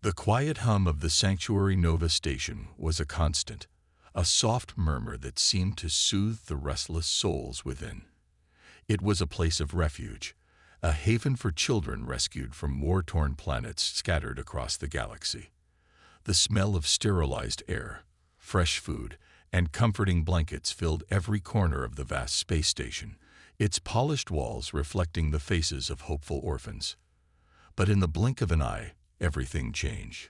The quiet hum of the Sanctuary Nova station was a constant, a soft murmur that seemed to soothe the restless souls within. It was a place of refuge, a haven for children rescued from war-torn planets scattered across the galaxy. The smell of sterilized air, fresh food, and comforting blankets filled every corner of the vast space station, its polished walls reflecting the faces of hopeful orphans. But in the blink of an eye, everything changed.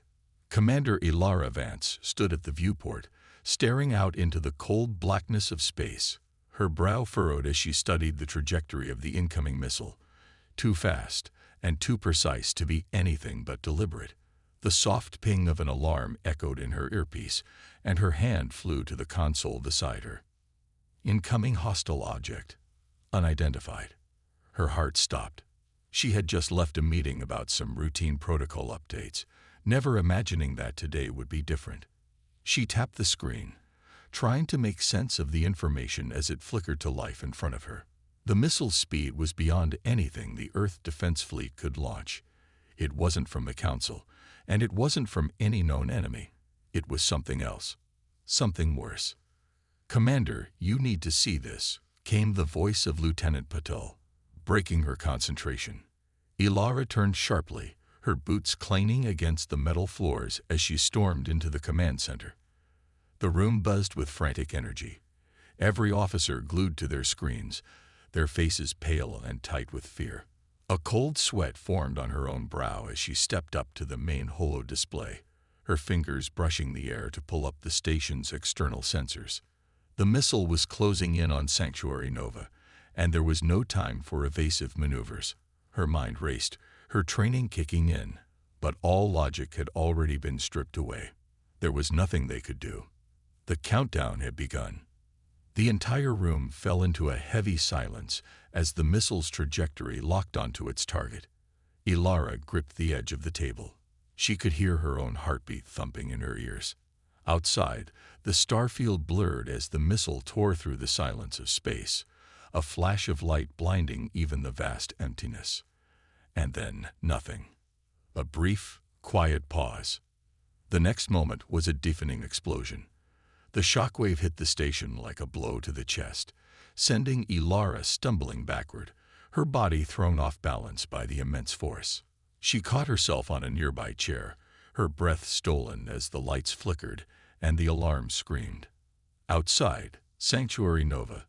Commander Ilara Vance stood at the viewport, staring out into the cold blackness of space, her brow furrowed as she studied the trajectory of the incoming missile. Too fast and too precise to be anything but deliberate. The soft ping of an alarm echoed in her earpiece, and her hand flew to the console beside her. Incoming hostile object. Unidentified. Her heart stopped. She had just left a meeting about some routine protocol updates, never imagining that today would be different. She tapped the screen, trying to make sense of the information as it flickered to life in front of her. The missile's speed was beyond anything the Earth Defense Fleet could launch. It wasn't from the Council, and it wasn't from any known enemy. It was something else. Something worse. "Commander, you need to see this," came the voice of Lieutenant Patel, breaking her concentration. Ilara turned sharply, her boots clanging against the metal floors as she stormed into the command center. The room buzzed with frantic energy. Every officer glued to their screens, their faces pale and tight with fear. A cold sweat formed on her own brow as she stepped up to the main holo display, her fingers brushing the air to pull up the station's external sensors. The missile was closing in on Sanctuary Nova, and there was no time for evasive maneuvers. Her mind raced, her training kicking in, but all logic had already been stripped away. There was nothing they could do. The countdown had begun. The entire room fell into a heavy silence as the missile's trajectory locked onto its target. Ilara gripped the edge of the table. She could hear her own heartbeat thumping in her ears. Outside, the starfield blurred as the missile tore through the silence of space, a flash of light blinding even the vast emptiness. And then nothing. A brief, quiet pause. The next moment was a deafening explosion. The shockwave hit the station like a blow to the chest, sending Ilara stumbling backward, her body thrown off balance by the immense force. She caught herself on a nearby chair, her breath stolen as the lights flickered and the alarm screamed. Outside, Sanctuary Nova,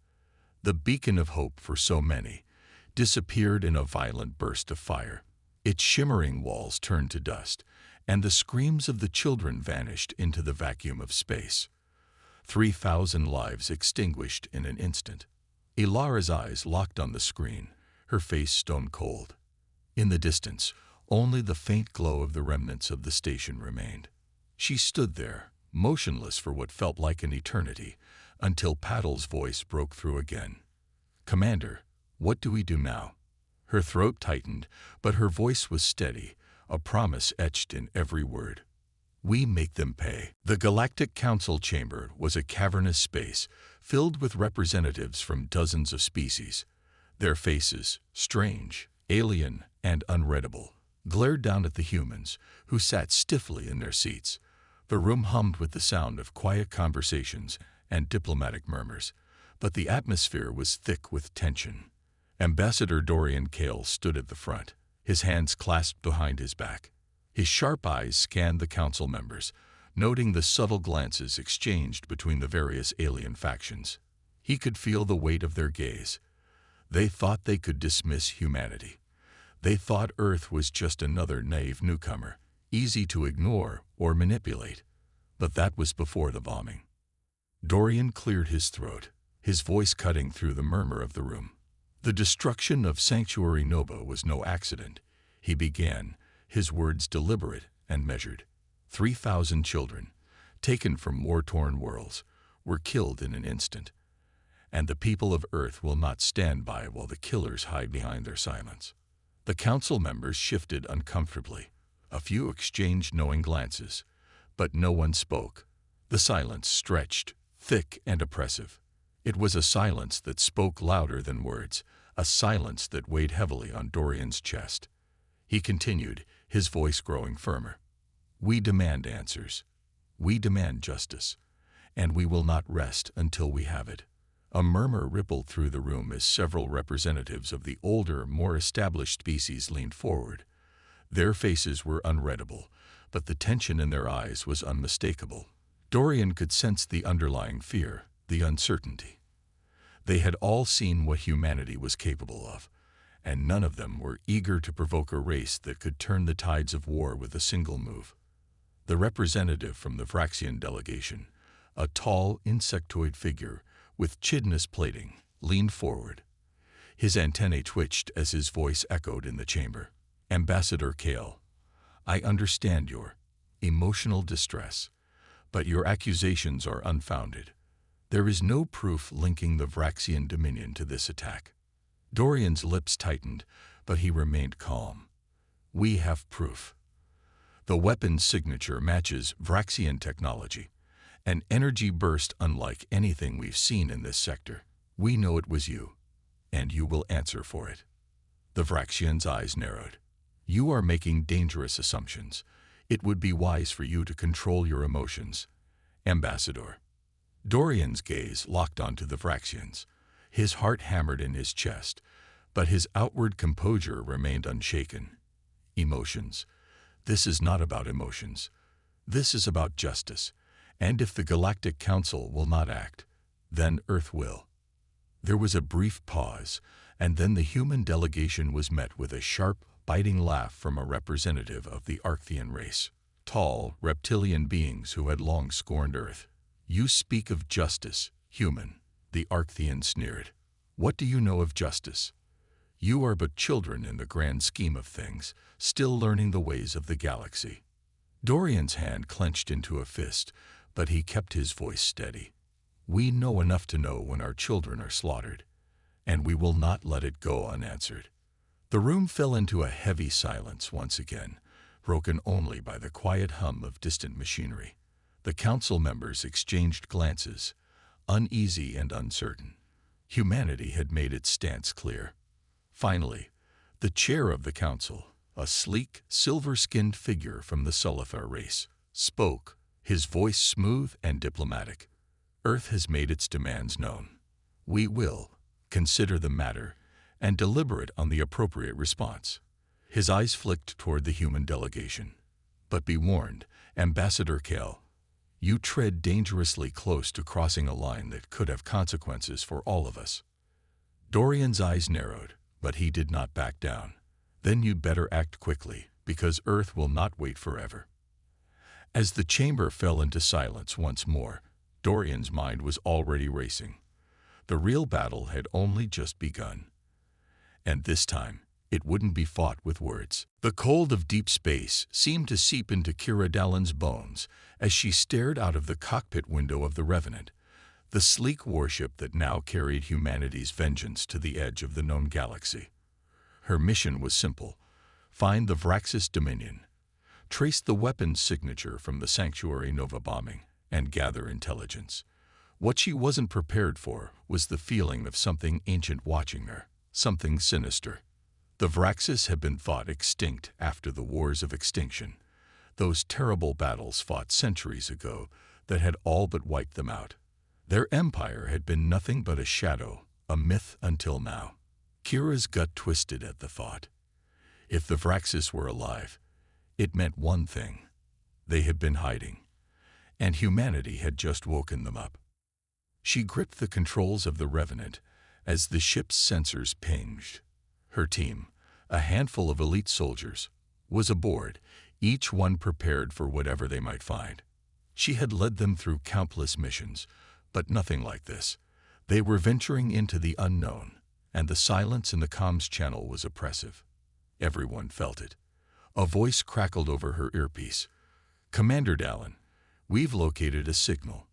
the beacon of hope for so many, disappeared in a violent burst of fire. Its shimmering walls turned to dust, and the screams of the children vanished into the vacuum of space. 3,000 lives extinguished in an instant. Ilara's eyes locked on the screen, her face stone cold. In the distance, only the faint glow of the remnants of the station remained. She stood there, motionless for what felt like an eternity, until Paddle's voice broke through again. "Commander, what do we do now?" Her throat tightened, but her voice was steady, a promise etched in every word. "We make them pay." The Galactic Council chamber was a cavernous space filled with representatives from dozens of species. Their faces, strange, alien, and unreadable, glared down at the humans, who sat stiffly in their seats. The room hummed with the sound of quiet conversations and diplomatic murmurs, but the atmosphere was thick with tension. Ambassador Dorian Kale stood at the front, his hands clasped behind his back. His sharp eyes scanned the council members, noting the subtle glances exchanged between the various alien factions. He could feel the weight of their gaze. They thought they could dismiss humanity. They thought Earth was just another naive newcomer, easy to ignore or manipulate. But that was before the bombing. Dorian cleared his throat, his voice cutting through the murmur of the room. The destruction of Sanctuary Nova was no accident. He began, his words deliberate and measured. 3,000 children, taken from war-torn worlds, were killed in an instant. And the people of Earth will not stand by while the killers hide behind their silence. The council members shifted uncomfortably. A few exchanged knowing glances, but no one spoke. The silence stretched, thick and oppressive. It was a silence that spoke louder than words, a silence that weighed heavily on Dorian's chest. He continued, his voice growing firmer. We demand answers. We demand justice. And we will not rest until we have it. A murmur rippled through the room as several representatives of the older, more established species leaned forward. Their faces were unreadable, but the tension in their eyes was unmistakable. Dorian could sense the underlying fear, the uncertainty. They had all seen what humanity was capable of, and none of them were eager to provoke a race that could turn the tides of war with a single move. The representative from the Vraxian delegation, a tall, insectoid figure with chitinous plating, leaned forward. His antennae twitched as his voice echoed in the chamber. Ambassador Kale, I understand your emotional distress, but your accusations are unfounded. There is no proof linking the Vraxian Dominion to this attack. Dorian's lips tightened, but he remained calm. We have proof. The weapon's signature matches Vraxian technology, an energy burst unlike anything we've seen in this sector. We know it was you, and you will answer for it. The Vraxian's eyes narrowed. You are making dangerous assumptions. It would be wise for you to control your emotions. Ambassador. Dorian's gaze locked onto the Vraxians. His heart hammered in his chest, but his outward composure remained unshaken. Emotions. This is not about emotions. This is about justice. And if the Galactic Council will not act, then Earth will. There was a brief pause, and then the human delegation was met with a sharp, biting laugh from a representative of the Arcthean race. Tall, reptilian beings who had long scorned Earth. You speak of justice, human, the Arcthean sneered. What do you know of justice? You are but children in the grand scheme of things, still learning the ways of the galaxy. Dorian's hand clenched into a fist, but he kept his voice steady. We know enough to know when our children are slaughtered, and we will not let it go unanswered. The room fell into a heavy silence once again, broken only by the quiet hum of distant machinery. The council members exchanged glances, uneasy and uncertain. Humanity had made its stance clear. Finally, the chair of the council, a sleek, silver-skinned figure from the SciFi race, spoke, his voice smooth and diplomatic. Earth has made its demands known. We will consider the matter and deliberate on the appropriate response. His eyes flicked toward the human delegation. But be warned, Ambassador Kale, you tread dangerously close to crossing a line that could have consequences for all of us. Dorian's eyes narrowed, but he did not back down. Then you'd better act quickly, because Earth will not wait forever. As the chamber fell into silence once more, Dorian's mind was already racing. The real battle had only just begun. And this time, it wouldn't be fought with words. The cold of deep space seemed to seep into Kira Dallin's bones as she stared out of the cockpit window of the Revenant, the sleek warship that now carried humanity's vengeance to the edge of the known galaxy. Her mission was simple: find the Vraxis Dominion, trace the weapon's signature from the Sanctuary Nova bombing, and gather intelligence. What she wasn't prepared for was the feeling of something ancient watching her, something sinister. The Vraxis had been thought extinct after the Wars of Extinction, those terrible battles fought centuries ago that had all but wiped them out. Their empire had been nothing but a shadow, a myth until now. Kira's gut twisted at the thought. If the Vraxis were alive, it meant one thing: they had been hiding, and humanity had just woken them up. She gripped the controls of the Revenant as the ship's sensors pinged. Her team, a handful of elite soldiers, was aboard, each one prepared for whatever they might find. She had led them through countless missions, but nothing like this. They were venturing into the unknown, and the silence in the comms channel was oppressive. Everyone felt it. A voice crackled over her earpiece. Commander Dallin, we've located a signal.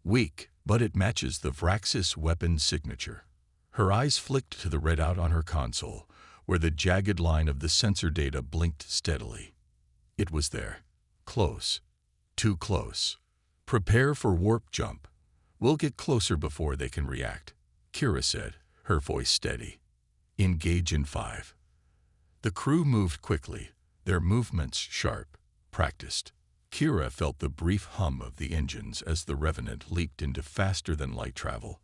Weak, but it matches the Vraxis weapon signature. Her eyes flicked to the readout on her console, where the jagged line of the sensor data blinked steadily. It was there. Close. Too close. Prepare for warp jump. We'll get closer before they can react, Kira said, her voice steady. Engage in 5. The crew moved quickly, their movements sharp, practiced. Kira felt the brief hum of the engines as the Revenant leaped into faster-than-light travel,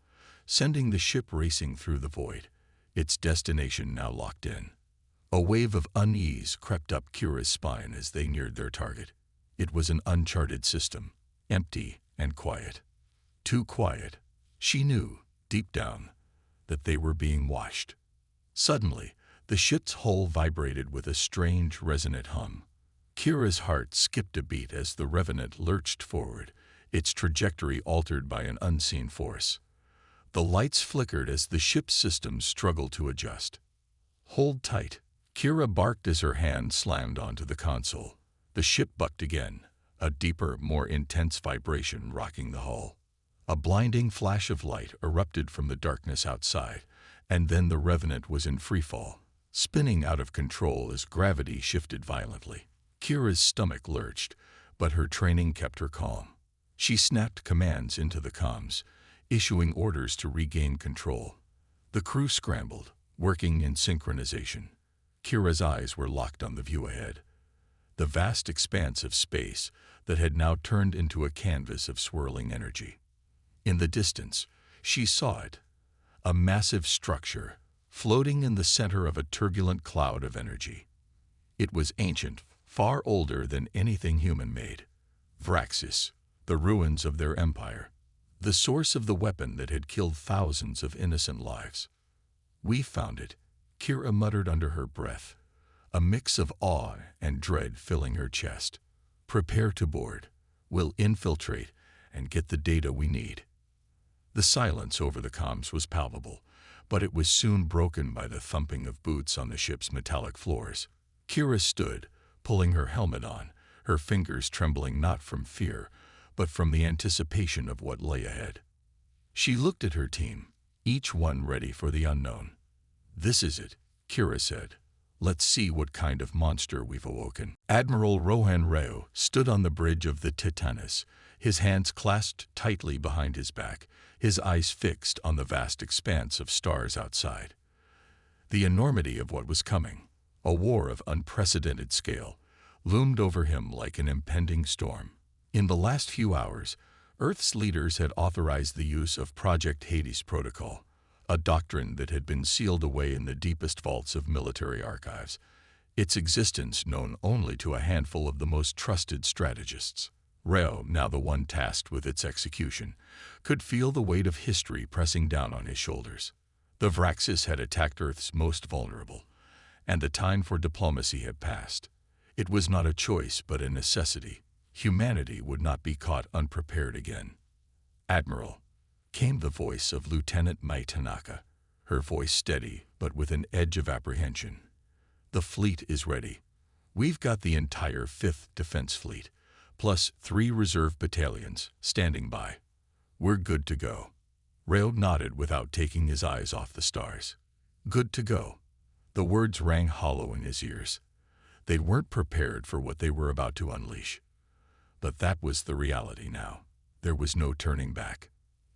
sending the ship racing through the void, its destination now locked in. A wave of unease crept up Kira's spine as they neared their target. It was an uncharted system, empty and quiet. Too quiet. She knew, deep down, that they were being watched. Suddenly, the ship's hull vibrated with a strange, resonant hum. Kira's heart skipped a beat as the Revenant lurched forward, its trajectory altered by an unseen force. The lights flickered as the ship's systems struggled to adjust. "Hold tight," Kira barked as her hand slammed onto the console. The ship bucked again, a deeper, more intense vibration rocking the hull. A blinding flash of light erupted from the darkness outside, and then the Revenant was in freefall, spinning out of control as gravity shifted violently. Kira's stomach lurched, but her training kept her calm. She snapped commands into the comms, issuing orders to regain control. The crew scrambled, working in synchronization. Kira's eyes were locked on the view ahead, the vast expanse of space that had now turned into a canvas of swirling energy. In the distance, she saw it, a massive structure, floating in the center of a turbulent cloud of energy. It was ancient, far older than anything human-made. Vraxis, the ruins of their empire, the source of the weapon that had killed thousands of innocent lives. "We found it," Kira muttered under her breath, a mix of awe and dread filling her chest. "Prepare to board. We'll infiltrate and get the data we need." The silence over the comms was palpable, but it was soon broken by the thumping of boots on the ship's metallic floors. Kira stood, pulling her helmet on, her fingers trembling not from fear, but from the anticipation of what lay ahead. She looked at her team, each one ready for the unknown. "This is it," Kira said. "Let's see what kind of monster we've awoken." Admiral Rohan Rao stood on the bridge of the Titanus, his hands clasped tightly behind his back, his eyes fixed on the vast expanse of stars outside. The enormity of what was coming, a war of unprecedented scale, loomed over him like an impending storm. In the last few hours, Earth's leaders had authorized the use of Project Hades Protocol, a doctrine that had been sealed away in the deepest vaults of military archives, its existence known only to a handful of the most trusted strategists. Rao, now the one tasked with its execution, could feel the weight of history pressing down on his shoulders. The Vraxis had attacked Earth's most vulnerable, and the time for diplomacy had passed. It was not a choice but a necessity. Humanity would not be caught unprepared again. "Admiral," came the voice of Lieutenant Mai Tanaka, her voice steady but with an edge of apprehension. "The fleet is ready. We've got the entire 5th Defense Fleet, plus 3 reserve battalions, standing by. We're good to go." Rao nodded without taking his eyes off the stars. Good to go. The words rang hollow in his ears. They weren't prepared for what they were about to unleash. But that was the reality now. There was no turning back.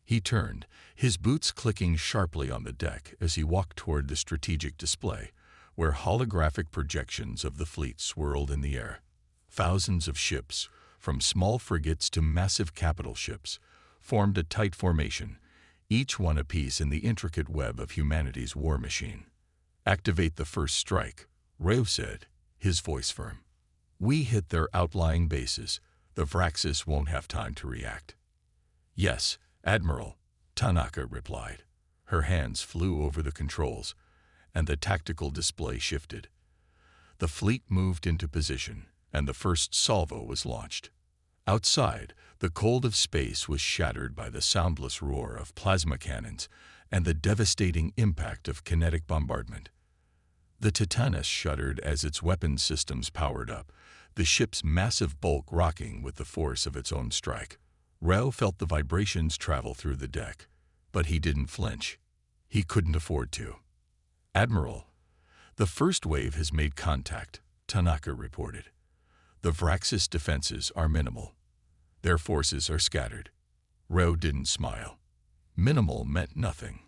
He turned, his boots clicking sharply on the deck as he walked toward the strategic display, where holographic projections of the fleet swirled in the air. Thousands of ships, from small frigates to massive capital ships, formed a tight formation, each one a piece in the intricate web of humanity's war machine. "Activate the first strike," Rao said, his voice firm. "We hit their outlying bases. The Vraxis won't have time to react." "Yes, Admiral," Tanaka replied. Her hands flew over the controls, and the tactical display shifted. The fleet moved into position, and the first salvo was launched. Outside, the cold of space was shattered by the soundless roar of plasma cannons and the devastating impact of kinetic bombardment. The Titanus shuddered as its weapon systems powered up, the ship's massive bulk rocking with the force of its own strike. Rao felt the vibrations travel through the deck, but he didn't flinch. He couldn't afford to. "Admiral, the first wave has made contact," Tanaka reported. "The Vraxis defenses are minimal. Their forces are scattered." Rao didn't smile. Minimal meant nothing.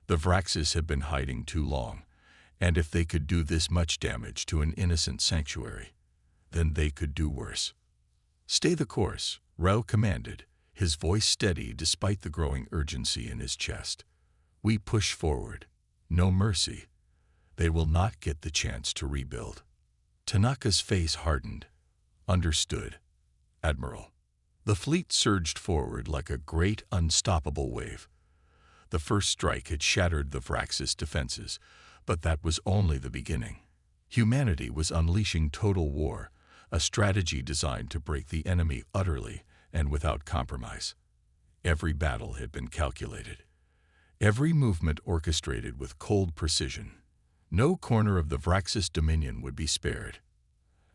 The Vraxis had been hiding too long, and if they could do this much damage to an innocent sanctuary, then they could do worse. "Stay the course," Rao commanded, his voice steady despite the growing urgency in his chest. "We push forward. No mercy. They will not get the chance to rebuild." Tanaka's face hardened. "Understood, Admiral." The fleet surged forward like a great, unstoppable wave. The first strike had shattered the Vraxis defenses, but that was only the beginning. Humanity was unleashing total war, a strategy designed to break the enemy utterly and without compromise. Every battle had been calculated. Every movement orchestrated with cold precision. No corner of the Vraxis dominion would be spared.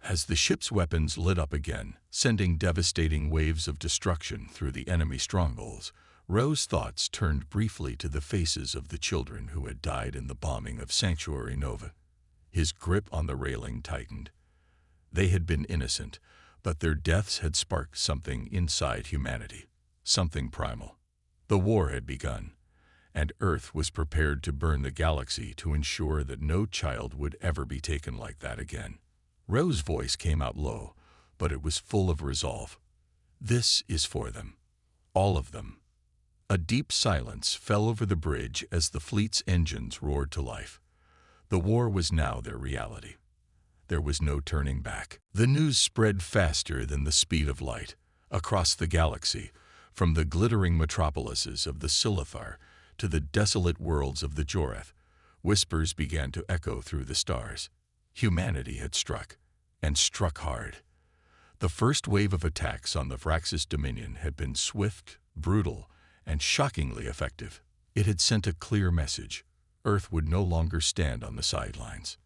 As the ship's weapons lit up again, sending devastating waves of destruction through the enemy strongholds, Ro's thoughts turned briefly to the faces of the children who had died in the bombing of Sanctuary Nova. His grip on the railing tightened. They had been innocent, but their deaths had sparked something inside humanity, something primal. The war had begun, and Earth was prepared to burn the galaxy to ensure that no child would ever be taken like that again. Ro's voice came out low, but it was full of resolve. "This is for them. All of them." A deep silence fell over the bridge as the fleet's engines roared to life. The war was now their reality. There was no turning back. The news spread faster than the speed of light, across the galaxy, from the glittering metropolises of the Silithar to the desolate worlds of the Joreth. Whispers began to echo through the stars. Humanity had struck, and struck hard. The first wave of attacks on the Vraxis Dominion had been swift, brutal, and shockingly effective. It had sent a clear message. Earth would no longer stand on the sidelines.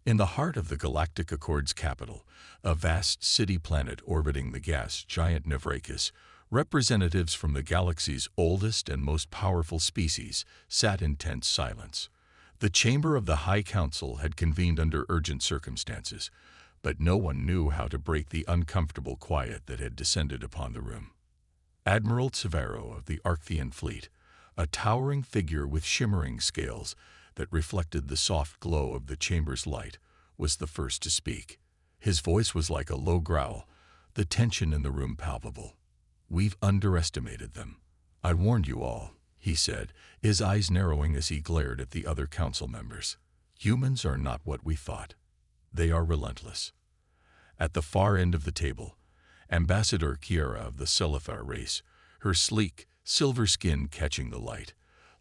In the heart of the Galactic Accord's capital, a vast city-planet orbiting the gas giant Navrakis, representatives from the galaxy's oldest and most powerful species sat in tense silence. The chamber of the High Council had convened under urgent circumstances, but no one knew how to break the uncomfortable quiet that had descended upon the room. Admiral Severo of the Arcthean fleet, a towering figure with shimmering scales that reflected the soft glow of the chamber's light, was the first to speak. His voice was like a low growl, the tension in the room palpable. "We've underestimated them. I warned you all," he said, his eyes narrowing as he glared at the other council members. "Humans are not what we thought. They are relentless." At the far end of the table, Ambassador Kiera of the Silithar race, her sleek, silver skin catching the light,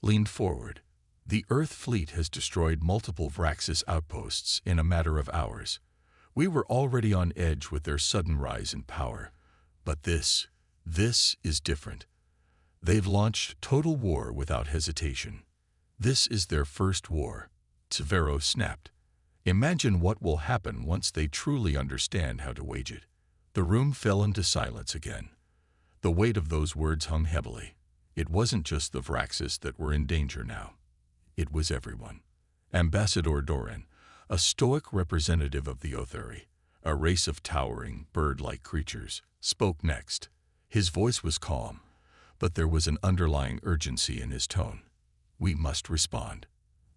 leaned forward. "The Earth fleet has destroyed multiple Vraxis outposts in a matter of hours. We were already on edge with their sudden rise in power. But this is different. They've launched total war without hesitation. This is their first war." Severo snapped. "Imagine what will happen once they truly understand how to wage it." The room fell into silence again. The weight of those words hung heavily. It wasn't just the Vraxis that were in danger now. It was everyone. Ambassador Doran, a stoic representative of the Otheri, a race of towering, bird-like creatures, spoke next. His voice was calm, but there was an underlying urgency in his tone. "We must respond.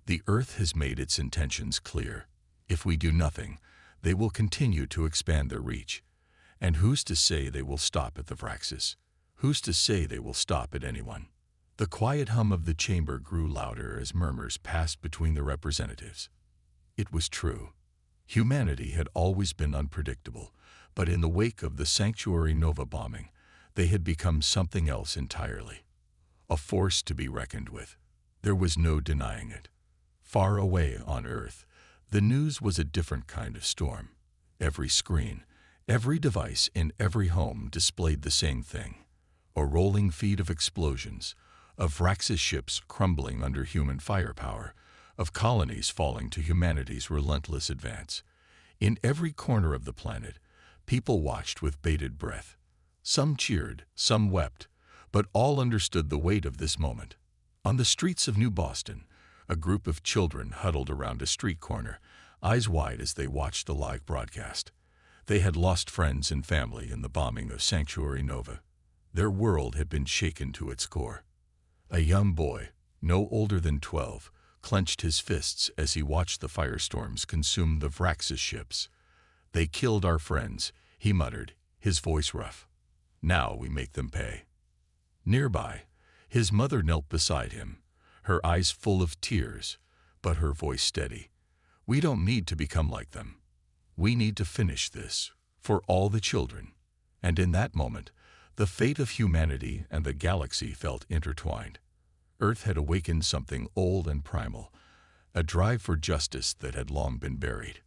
The Earth has made its intentions clear. If we do nothing, they will continue to expand their reach. And who's to say they will stop at the Vraxis? Who's to say they will stop at anyone?" The quiet hum of the chamber grew louder as murmurs passed between the representatives. It was true. Humanity had always been unpredictable, but in the wake of the Sanctuary Nova bombing, they had become something else entirely. A force to be reckoned with. There was no denying it. Far away on Earth, the news was a different kind of storm. Every screen, every device in every home displayed the same thing. A rolling feed of explosions, of Vraxis ships crumbling under human firepower, of colonies falling to humanity's relentless advance. In every corner of the planet, people watched with bated breath. Some cheered, some wept, but all understood the weight of this moment. On the streets of New Boston, a group of children huddled around a street corner, eyes wide as they watched the live broadcast. They had lost friends and family in the bombing of Sanctuary Nova. Their world had been shaken to its core. A young boy, no older than 12, clenched his fists as he watched the firestorms consume the Vraxis ships. "They killed our friends," he muttered, his voice rough. Now we make them pay." Nearby, his mother knelt beside him, her eyes full of tears, but her voice steady. "We don't need to become like them. We need to finish this, for all the children." And in that moment, the fate of humanity and the galaxy felt intertwined. Earth had awakened something old and primal, a drive for justice that had long been buried.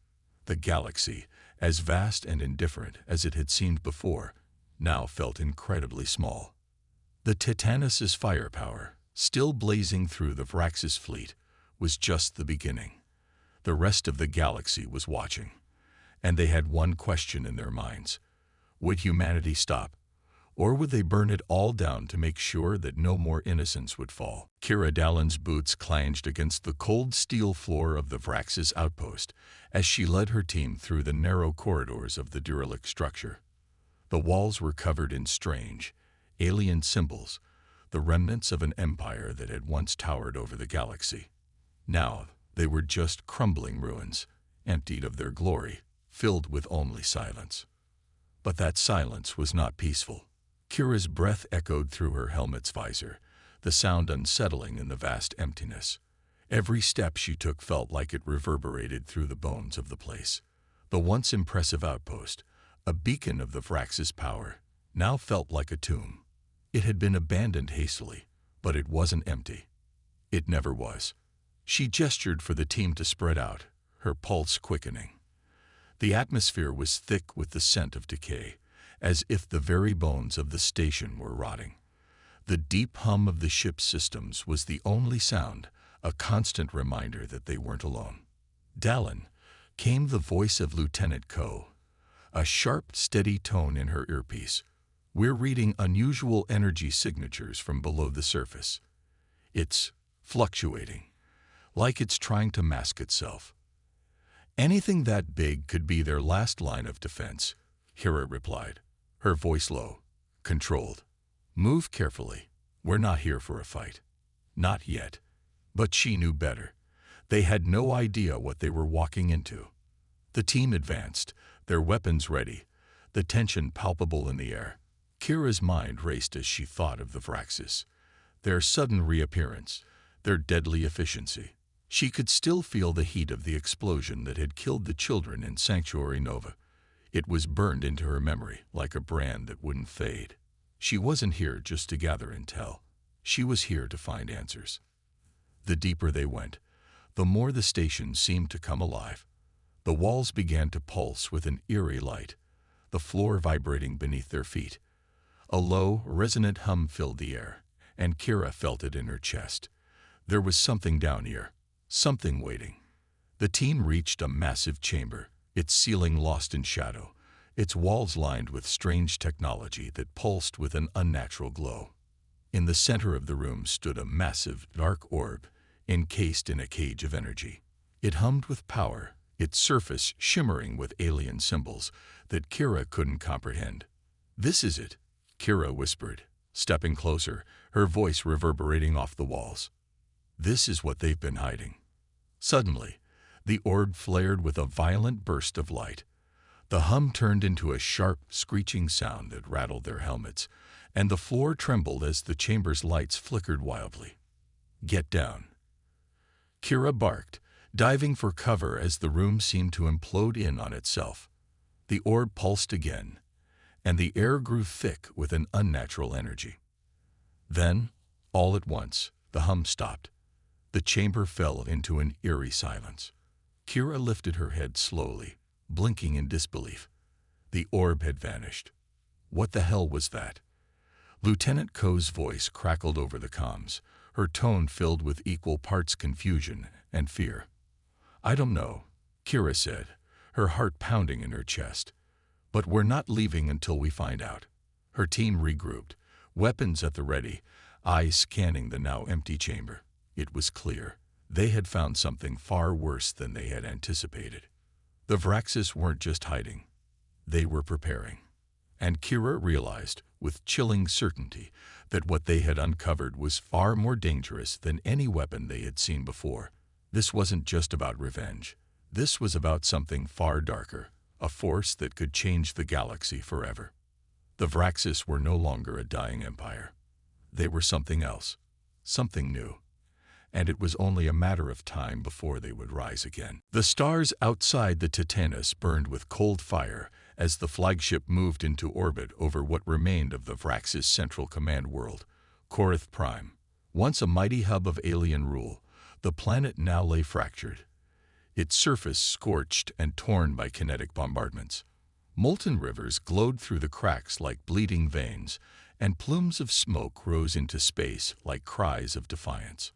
The galaxy, as vast and indifferent as it had seemed before, now felt incredibly small. The Titanus' firepower, still blazing through the Vraxis fleet, was just the beginning. The rest of the galaxy was watching, and they had one question in their minds. Would humanity stop, or would they burn it all down to make sure that no more innocents would fall? Kira Dallin's boots clanged against the cold steel floor of the Vraxis outpost as she led her team through the narrow corridors of the derelict structure. The walls were covered in strange, alien symbols, the remnants of an empire that had once towered over the galaxy. Now they were just crumbling ruins, emptied of their glory, filled with only silence. But that silence was not peaceful. Kira's breath echoed through her helmet's visor, the sound unsettling in the vast emptiness. Every step she took felt like it reverberated through the bones of the place. The once impressive outpost, a beacon of the Vraxis power, now felt like a tomb. It had been abandoned hastily, but it wasn't empty. It never was. She gestured for the team to spread out, her pulse quickening. The atmosphere was thick with the scent of decay, as if the very bones of the station were rotting. The deep hum of the ship's systems was the only sound, a constant reminder that they weren't alone. Dallin, came the voice of Lieutenant Ko, a sharp, steady tone in her earpiece. "We're reading unusual energy signatures from below the surface. It's fluctuating, like it's trying to mask itself." "Anything that big could be their last line of defense," Kira replied, her voice low, controlled. "Move carefully. We're not here for a fight." Not yet. But she knew better. They had no idea what they were walking into. The team advanced, their weapons ready, the tension palpable in the air. Kira's mind raced as she thought of the Vraxis, their sudden reappearance, their deadly efficiency. She could still feel the heat of the explosion that had killed the children in Sanctuary Nova. It was burned into her memory like a brand that wouldn't fade. She wasn't here just to gather intel. She was here to find answers. The deeper they went, the more the station seemed to come alive. The walls began to pulse with an eerie light, the floor vibrating beneath their feet. A low, resonant hum filled the air, and Kira felt it in her chest. There was something down here, something waiting. The team reached a massive chamber, its ceiling lost in shadow, its walls lined with strange technology that pulsed with an unnatural glow. In the center of the room stood a massive, dark orb, encased in a cage of energy. It hummed with power, its surface shimmering with alien symbols that Kira couldn't comprehend. "This is it," Kira whispered, stepping closer, her voice reverberating off the walls. "This is what they've been hiding." Suddenly, the orb flared with a violent burst of light. The hum turned into a sharp, screeching sound that rattled their helmets, and the floor trembled as the chamber's lights flickered wildly. "Get down," Kira barked, diving for cover as the room seemed to implode in on itself. The orb pulsed again, and the air grew thick with an unnatural energy. Then, all at once, the hum stopped. The chamber fell into an eerie silence. Kira lifted her head slowly, blinking in disbelief. The orb had vanished. What the hell was that? Lieutenant Ko's voice crackled over the comms, her tone filled with equal parts confusion and fear. "I don't know," Kira said, her heart pounding in her chest. "But we're not leaving until we find out." Her team regrouped, weapons at the ready, eyes scanning the now empty chamber. It was clear. They had found something far worse than they had anticipated. The Vraxis weren't just hiding. They were preparing. And Kira realized, with chilling certainty, that what they had uncovered was far more dangerous than any weapon they had seen before. This wasn't just about revenge. This was about something far darker, a force that could change the galaxy forever. The Vraxis were no longer a dying empire. They were something else, something new, and it was only a matter of time before they would rise again. The stars outside the Titanus burned with cold fire as the flagship moved into orbit over what remained of the Vraxis Central Command world, Korath Prime. Once a mighty hub of alien rule, the planet now lay fractured, its surface scorched and torn by kinetic bombardments. Molten rivers glowed through the cracks like bleeding veins, and plumes of smoke rose into space like cries of defiance.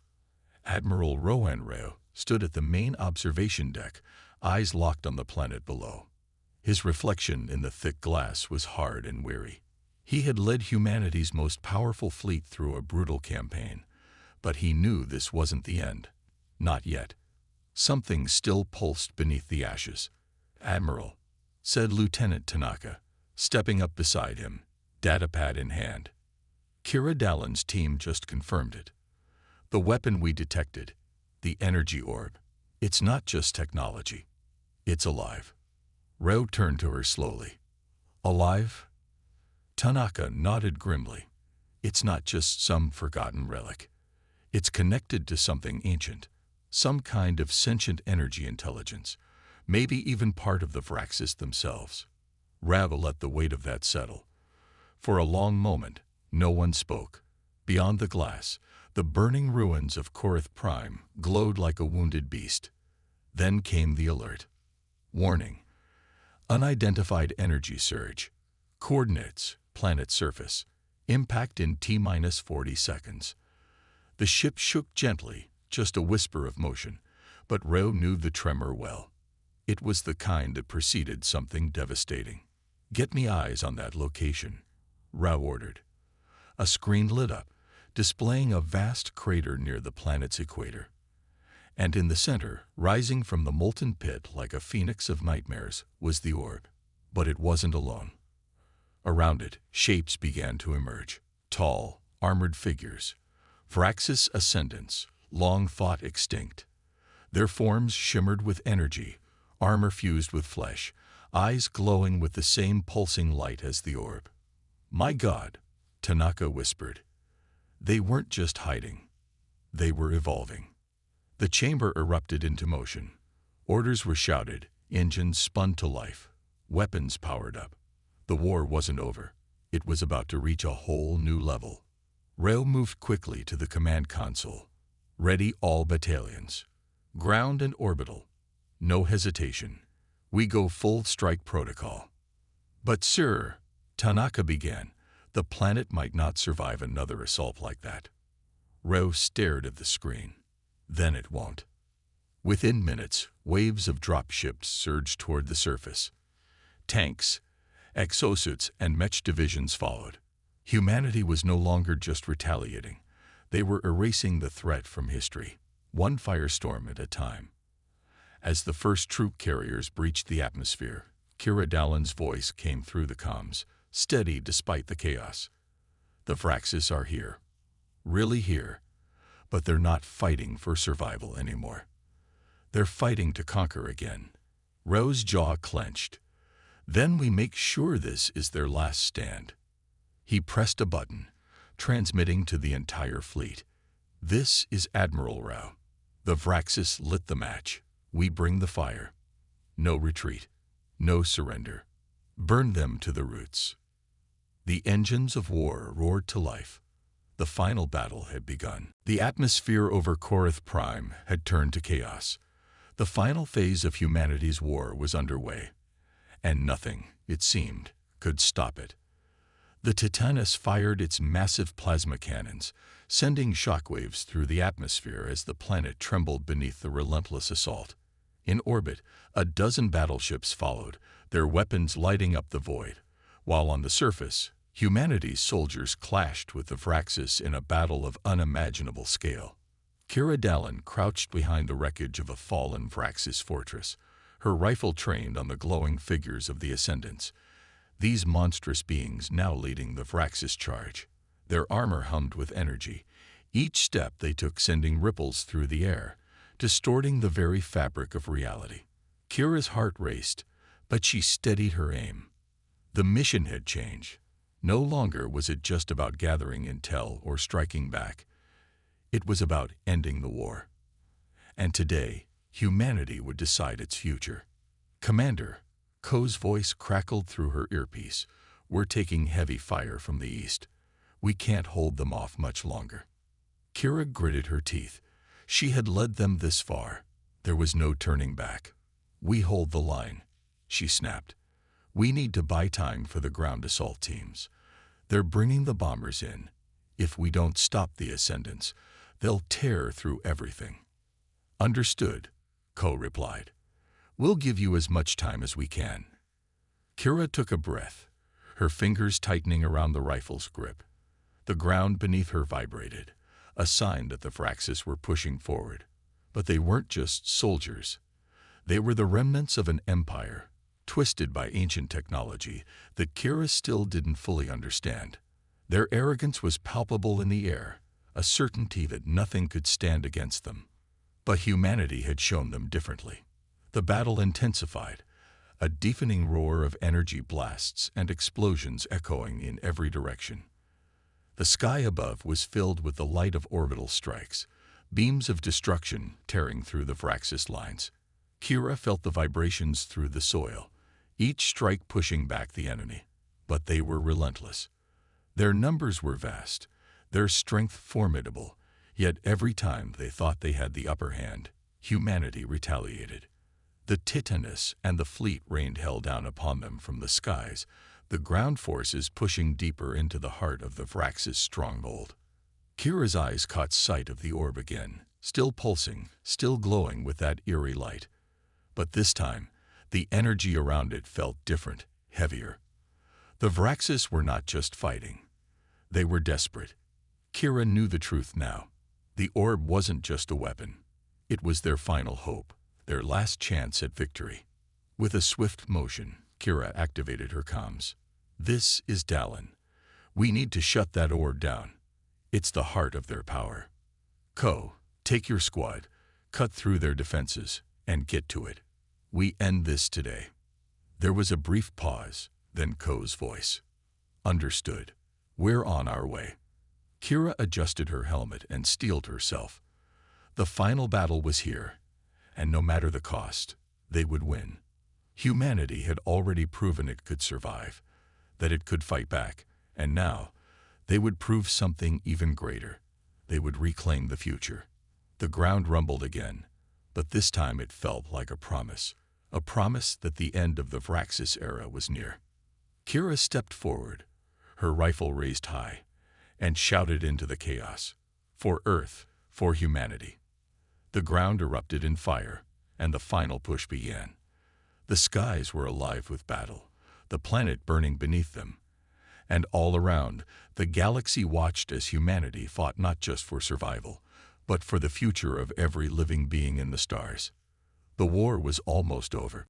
Admiral Rohan Rao stood at the main observation deck, eyes locked on the planet below. His reflection in the thick glass was hard and weary. He had led humanity's most powerful fleet through a brutal campaign, but he knew this wasn't the end. Not yet. Something still pulsed beneath the ashes. "Admiral," said Lieutenant Tanaka, stepping up beside him, datapad in hand. "Kira Dallin's team just confirmed it. The weapon we detected, the energy orb, it's not just technology. It's alive." Rao turned to her slowly. "Alive?" Tanaka nodded grimly. "It's not just some forgotten relic. It's connected to something ancient, some kind of sentient energy intelligence, maybe even part of the Vraxis themselves." Rava let the weight of that settle. For a long moment, no one spoke. Beyond the glass, the burning ruins of Korath Prime glowed like a wounded beast. Then came the alert. "Warning. Unidentified energy surge. Coordinates, planet surface. Impact in T-40 seconds." The ship shook gently, just a whisper of motion, but Rao knew the tremor well. It was the kind that preceded something devastating. "Get me eyes on that location," Rao ordered. A screen lit up, displaying a vast crater near the planet's equator. And in the center, rising from the molten pit like a phoenix of nightmares, was the orb. But it wasn't alone. Around it, shapes began to emerge. Tall, armored figures. Vraxis ascendants, long thought extinct. Their forms shimmered with energy, armor fused with flesh, eyes glowing with the same pulsing light as the orb. "My God," Tanaka whispered. They weren't just hiding. They were evolving. The chamber erupted into motion. Orders were shouted, engines spun to life, weapons powered up. The war wasn't over. It was about to reach a whole new level. Rao moved quickly to the command console. "Ready all battalions. Ground and orbital. No hesitation. We go full strike protocol." "But sir," Tanaka began, "the planet might not survive another assault like that." Rao stared at the screen. "Then it won't." Within minutes, waves of dropships surged toward the surface. Tanks, exosuits, and mech divisions followed. Humanity was no longer just retaliating. They were erasing the threat from history, one firestorm at a time. As the first troop carriers breached the atmosphere, Kira Dallin's voice came through the comms, steady despite the chaos. "The Vraxis are here. Really here. But they're not fighting for survival anymore. They're fighting to conquer again." Rao's jaw clenched. "Then we make sure this is their last stand." He pressed a button, transmitting to the entire fleet. "This is Admiral Rao. The Vraxis lit the match. We bring the fire. No retreat. No surrender. Burn them to the roots." The engines of war roared to life. The final battle had begun. The atmosphere over Korath Prime had turned to chaos. The final phase of humanity's war was underway, and nothing, it seemed, could stop it. The Titanus fired its massive plasma cannons, sending shockwaves through the atmosphere as the planet trembled beneath the relentless assault. In orbit, a dozen battleships followed, their weapons lighting up the void, while on the surface, humanity's soldiers clashed with the Vraxis in a battle of unimaginable scale. Kira Dallin crouched behind the wreckage of a fallen Vraxis fortress, her rifle trained on the glowing figures of the Ascendants. These monstrous beings now leading the Vraxis charge. Their armor hummed with energy, each step they took sending ripples through the air, distorting the very fabric of reality. Kira's heart raced, but she steadied her aim. The mission had changed. No longer was it just about gathering intel or striking back. It was about ending the war. And today, humanity would decide its future. "Commander," Ko's voice crackled through her earpiece, "we're taking heavy fire from the east. We can't hold them off much longer." Kira gritted her teeth. She had led them this far. There was no turning back. "We hold the line," she snapped. "We need to buy time for the ground assault teams. They're bringing the bombers in. If we don't stop the ascendants, they'll tear through everything." "Understood," Ko replied. "We'll give you as much time as we can." Kira took a breath, her fingers tightening around the rifle's grip. The ground beneath her vibrated, a sign that the Vraxis were pushing forward. But they weren't just soldiers. They were the remnants of an empire, twisted by ancient technology that Kira still didn't fully understand. Their arrogance was palpable in the air, a certainty that nothing could stand against them. But humanity had shown them differently. The battle intensified, a deafening roar of energy blasts and explosions echoing in every direction. The sky above was filled with the light of orbital strikes, beams of destruction tearing through the Vraxis lines. Kira felt the vibrations through the soil, each strike pushing back the enemy. But they were relentless. Their numbers were vast, their strength formidable, yet every time they thought they had the upper hand, humanity retaliated. The Titanus and the fleet rained hell down upon them from the skies, the ground forces pushing deeper into the heart of the Vraxis stronghold. Kira's eyes caught sight of the orb again, still pulsing, still glowing with that eerie light. But this time, the energy around it felt different, heavier. The Vraxis were not just fighting. They were desperate. Kira knew the truth now. The orb wasn't just a weapon. It was their final hope, their last chance at victory. With a swift motion, Kira activated her comms. "This is Dallin. We need to shut that orb down. It's the heart of their power. Ko, take your squad, cut through their defenses, and get to it. We end this today." There was a brief pause, then Ko's voice. "Understood. We're on our way." Kira adjusted her helmet and steeled herself. The final battle was here, and no matter the cost, they would win. Humanity had already proven it could survive, that it could fight back, and now they would prove something even greater. They would reclaim the future. The ground rumbled again, but this time it felt like a promise that the end of the Vraxis era was near. Kira stepped forward, her rifle raised high, and shouted into the chaos, "For Earth, for humanity." The ground erupted in fire, and the final push began. The skies were alive with battle, the planet burning beneath them. And all around, the galaxy watched as humanity fought not just for survival, but for the future of every living being in the stars. The war was almost over.